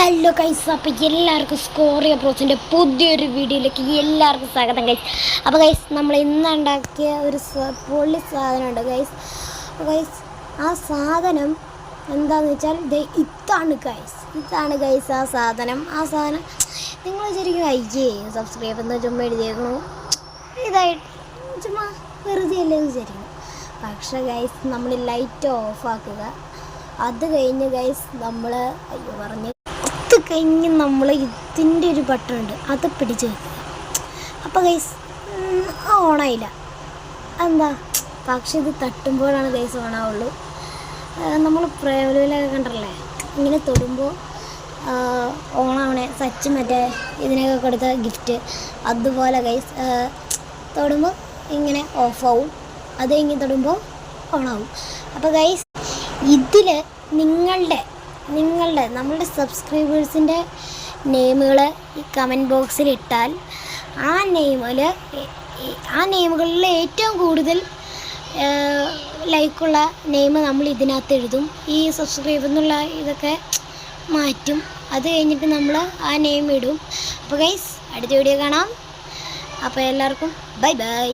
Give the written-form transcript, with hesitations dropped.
Hello guys, അപ്പോൾ എല്ലാവർക്കും സ്കോറിയ പ്രോസിൻ്റെ പുതിയൊരു വീഡിയോയിലേക്ക് എല്ലാവർക്കും സ്വാഗതം ഗൈസ്. അപ്പോൾ ഗൈസ്, നമ്മൾ ഇന്ന് ഉണ്ടാക്കിയ ഒരു പൊള്ളി സാധനമുണ്ട് ഗൈസ്. അപ്പോൾ ഗൈസ്, ആ സാധനം എന്താണെന്ന് വെച്ചാൽ ഇതാണ് ഗൈസ് ആ സാധനം. നിങ്ങൾ ശരിക്കും അയ്യേ സബ്സ്ക്രൈബ് എന്ന് ചുമ്മാ എഴുതിയേക്കണു, ഇതായിട്ട് ചുമ്മാ വെറുതെ അല്ലേ വിചാരിക്കണം. പക്ഷേ ഗൈസ്, നമ്മൾ ലൈറ്റ് ഓഫാക്കുക. അത് കഴിഞ്ഞ് ഗൈസ് നമ്മൾ കഴിഞ്ഞ് നമ്മൾ ഇതിൻ്റെ ഒരു ബട്ടണുണ്ട്, അത് പിടിച്ച് വെക്കുക. അപ്പോൾ ഗൈസ് ഓണായില്ല, എന്താ? പക്ഷെ ഇത് തട്ടുമ്പോഴാണ് ഗൈസ് ഓണാവുള്ളൂ. നമ്മൾ പ്രേമലൂലൊക്കെ കണ്ടല്ലേ, ഇങ്ങനെ തൊടുമ്പോൾ ഓണാവണേ. സച്ച് മറ്റേ ഇതിനൊക്കെ കൊടുത്ത ഗിഫ്റ്റ് അതുപോലെ ഗൈസ്, തൊടുമ്പോൾ ഇങ്ങനെ ഓഫാവും, അത് കഴിഞ്ഞ് തൊടുമ്പോൾ ഓണാവും. അപ്പോൾ ഗൈസ്, ഇതിൽ നമ്മളുടെ സബ്സ്ക്രൈബേഴ്സിൻ്റെ നെയിമുകൾ ഈ കമൻറ്റ് ബോക്സിൽ ഇട്ടാൽ ആ നെയിമുകളിൽ ഏറ്റവും കൂടുതൽ ലൈക്കുള്ള നെയിം നമ്മൾ ഇതിനകത്ത് എഴുതും. ഈ സബ്സ്ക്രൈബ് എന്നുള്ള ഇതൊക്കെ മാറ്റും. അത് കഴിഞ്ഞിട്ട് നമ്മൾ ആ നെയിം ഇടും. അപ്പോൾ ഗൈസ്, അടുത്ത വീഡിയോ കാണാം. അപ്പോൾ എല്ലാവർക്കും ബൈ ബൈ.